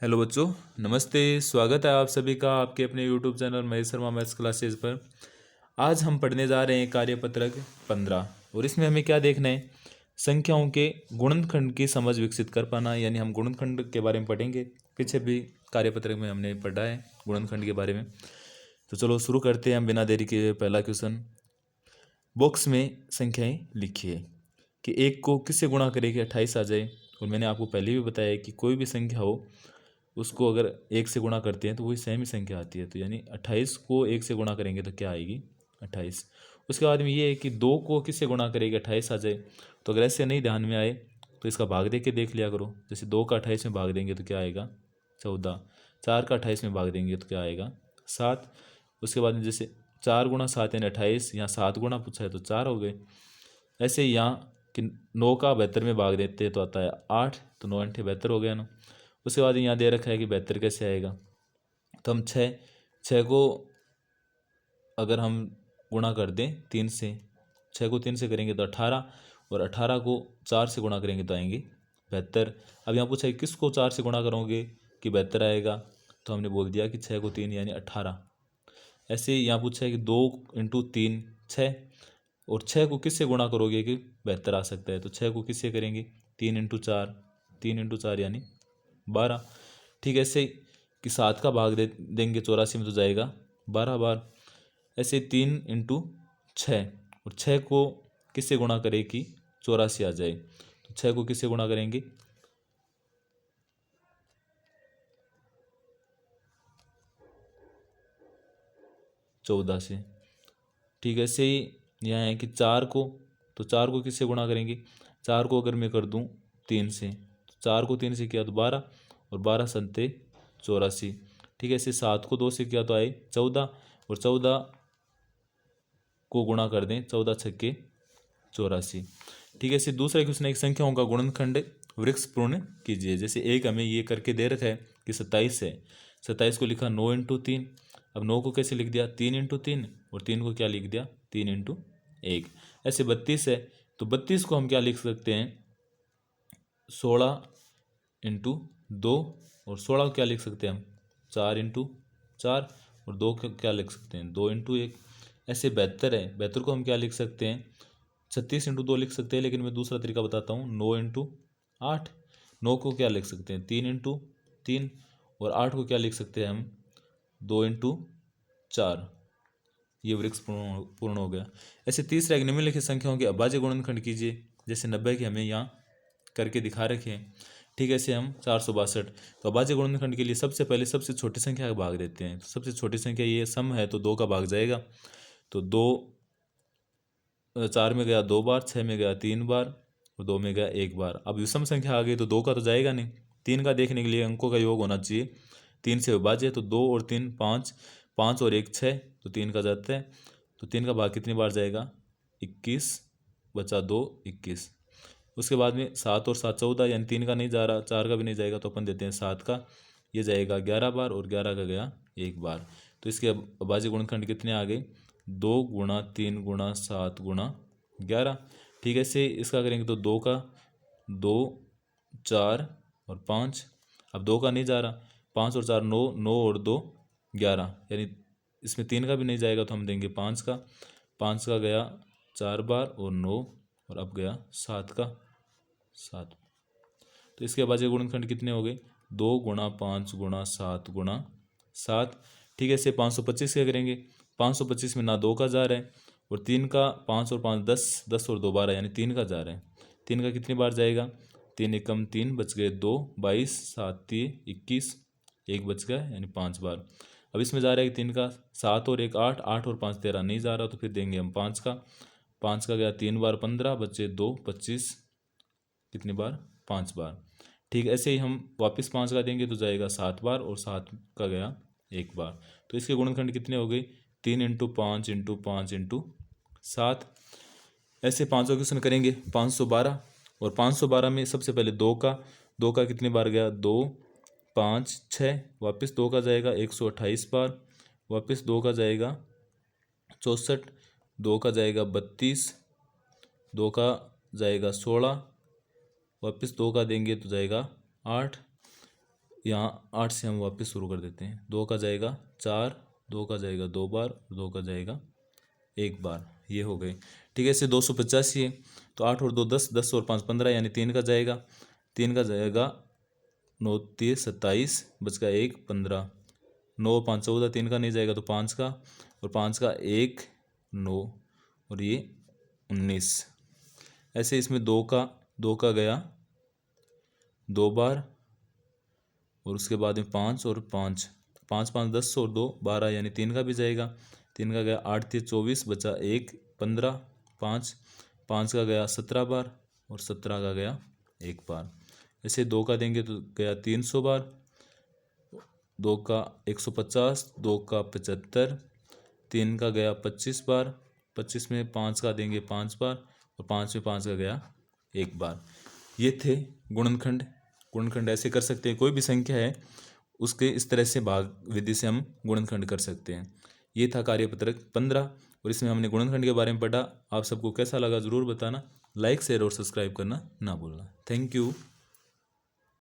Hello बच्चों, नमस्ते। स्वागत है आप सभी का आपके अपने YouTube channel Mahesh Sharma maths classes पर। आज हम पढ़ने जा रहे हैं कार्यपत्रक 15 और इसमें हमें क्या देखना है, संख्याओं के गुणनखंड की समझ विकसित कर पाना, यानी हम गुणनखंड के बारे में पढ़ेंगे। पीछे भी कार्यपत्रक में हमने पढ़ा है गुणनखंड के बारे में। तो चलो शुरू करते हैं हम बिना देरी के। पहला क्वेश्चन, बॉक्स में संख्याएं लिखिए कि एक को किससे गुणा करें कि 28 आ जाए। और मैंने आपको पहले भी बताया कि कोई भी संख्या हो उसको अगर एक से गुणा करते हैं तो वही सेम ही संख्या आती है। तो यानी 28 को एक से गुणा करेंगे तो क्या आएगी, 28। उसके बाद में ये है कि 2 को किससे गुणा करेंगे 28 आ जाए। तो अगर ऐसे नहीं ध्यान में आए तो इसका भाग दे के देख लिया करो। जैसे 2 का 28 में भाग देंगे तो क्या आएगा, 14। 4 का 28 में भाग देंगे तो क्या आएगा, 7। उसके बाद में जैसे 4 गुणा 7 यानी 28, यहाँ 7 गुणा पूछा है तो 4 हो गए। ऐसे ही यहाँ कि 9 का 72 में भाग देते हैं तो आता है 8, तो 9 अंठे 72 हो गया ना। उसके बाद यहाँ दे रखा है कि 72 कैसे आएगा, तो हम 6 को अगर हम गुणा कर दें 3 से, 6 को 3 से करेंगे तो 18, और 18 को 4 से गुणा करेंगे तो आएंगे 72। अब यहाँ पूछा है किसको 4 से गुणा करोगे कि 72 आएगा, तो हमने बोल दिया कि 6 को 3 यानी 18। ऐसे ही यहाँ पूछा है कि 2 इंटू 3 6, और 6 को किससे गुणा करोगे कि 72 आ सकता है। तो 6 को किससे करेंगे, 3 इंटू 4, 3 इंटू 4 यानी 12। ठीक है, ऐसे कि 7 का भाग दे देंगे 84 में तो जाएगा 12 बार। ऐसे 3 इंटू 6, और 6 को किससे गुणा करें कि 84 आ जाए। तो 6 को किससे गुणा करेंगे, 14 से। ठीक है, ऐसे ही यहाँ है कि 4 को, तो 4 को किससे गुणा करेंगे, 4 को अगर मैं कर दूँ 3 से, तो 4 को 3 से किया तो 12, और 12 सत्ते 84। ठीक है, ऐसे 7 को 2 से किया तो आए 14, और 14 को गुणा कर दें 14 छक्के 84। ठीक है, ऐसे दूसरा क्वेश्चन, एक संख्याओं का गुणनखंड वृक्ष पूर्ण कीजिए। जैसे एक हमें ये करके दे रखा है कि 27 है, 27 को लिखा 9 इंटू 3। अब 9 को कैसे लिख दिया, 3 इंटू 3, और 3 को क्या लिख दिया, 3 इंटू 1। ऐसे 32 है, तो 32 को हम क्या लिख सकते हैं, 16 इंटू 2, और 16 को क्या लिख सकते हैं हम, 4 इंटू 4, और 2 को क्या लिख सकते हैं, 2 इंटू 1। ऐसे 72 है, 72 को हम क्या लिख सकते हैं, 36 इंटू 2 लिख सकते हैं। लेकिन मैं दूसरा तरीका बताता हूँ, 9 इंटू 8। 9 को क्या लिख सकते हैं, 3 इंटू 3, और 8 को क्या लिख सकते हैं हम, 2 इंटू 4। ये वृक्ष पूर्ण हो गया। ऐसे तीसरा, एक निम्नलिखित संख्याओं के अभाज्य गुणनखंड कीजिए। जैसे 90 की हमें यहाँ करके दिखा रखे हैं। ठीक है, ऐसे हम 462। तो अभाज्य गुणनखंड के लिए सबसे पहले सबसे छोटी संख्या का भाग देते हैं। तो सबसे छोटी संख्या ये सम है तो 2 का भाग जाएगा। तो 2 4 में गया 2 बार, 6 में गया 3 बार, और 2 में गया 1 बार। अब विषम संख्या आ गई तो 2 का तो जाएगा नहीं। 3 का देखने के लिए अंकों का योग होना चाहिए, 3 से विभाज्य। तो 2 और 3 5, 5 और 1 6, तो 3 का जाता है। तो 3 का भाग कितनी बार जाएगा, 21, बचा 2 21। उसके बाद में 7 और 7 14, यानी 3 का नहीं जा रहा, 4 का भी नहीं जाएगा, तो अपन देते हैं 7 का। ये जाएगा 11 बार, और 11 का गया 1 बार। तो इसके अभाज्य गुणनखंड कितने आ गए, 2 गुणा 3 गुणा 7 गुणा 11। ठीक है, से इसका करेंगे तो 2 का 2, 4 और 5। अब 2 का नहीं जा रहा, 5 और 4 9, 9 और 2 11, यानी इसमें 3 का भी नहीं जाएगा, तो हम देंगे 5 का। 5 का गया 4 बार और 9, और अब गया 7 का 7। तो इसके अभाज्य गुणनखंड कितने हो गए, 2 गुणा 5 गुणा 7 गुणा 7। ठीक है, इसे 525 क्या करेंगे, 525 में ना 2 का जा रहा है, और 3 का, 5 और 5 10, 10 और 2 12, यानी 3 का जा रहा है। 3 का कितनी बार जाएगा, 3 एकम 3, बच गए 2, 22, 7 3 21, 1 बच गया यानी 5 बार। अब इसमें जा रहा है कि 3 का 7 और 1 8, 8 और 5 13, नहीं जा रहा, तो फिर देंगे हम 5 का। 5 का गया 3 बार 15, बचे 2 25, कितनी बार, 5 बार। ठीक, ऐसे ही हम वापस 5 का देंगे तो जाएगा 7 बार, और 7 का गया 1 बार। तो इसके गुणनखंड कितने हो गए, 3 इंटू 5 इंटू 5 इंटू 7। ऐसे 500 क्वेश्चन करेंगे, 512। और 512 में सबसे पहले 2 का कितनी बार गया, 2 5 6, वापस 2 का जाएगा 128 बार, वापस 2 का जाएगा 64, 2 का जाएगा 32, 2 का जाएगा 16, वापस 2 का देंगे तो जाएगा 8, यहाँ 8 से हम वापस शुरू कर देते हैं। 2 का जाएगा 4, 2 का जाएगा 2 बार, 2 का जाएगा 1 बार, ये हो गए। ठीक है, इससे 285 है तो 8 और 2 10, 10 और 5 15, यानी 3 का जाएगा। 3 का जाएगा 9 3 27, बच का 1 15, 9 5 14, 3 का नहीं जाएगा तो 5 का, और 5 का 1 9, और ये 19। ऐसे इसमें 2 का गया 2 बार, और उसके बाद में 5 और 5, 5 5 10 और 2 12, यानी 3 का भी जाएगा। 3 का गया 8 3 24, बचा 1 15, 5 5 का गया 17 बार, और 17 का गया 1 बार। ऐसे 2 का देंगे तो गया 300 बार, 2 का 150, 2 का 75, 3 का गया 25 बार, 25 में 5 का देंगे 5 बार, और 5 में 5 का गया 1 बार। ये थे गुणनखंड। गुणनखंड ऐसे कर सकते हैं, कोई भी संख्या है उसके इस तरह से भाग विधि से हम गुणनखंड कर सकते हैं। ये था कार्यपत्रक 15, और इसमें हमने गुणनखंड के बारे में पढ़ा। आप सबको कैसा लगा ज़रूर बताना। लाइक शेयर और सब्सक्राइब करना ना भूलना। Thank you.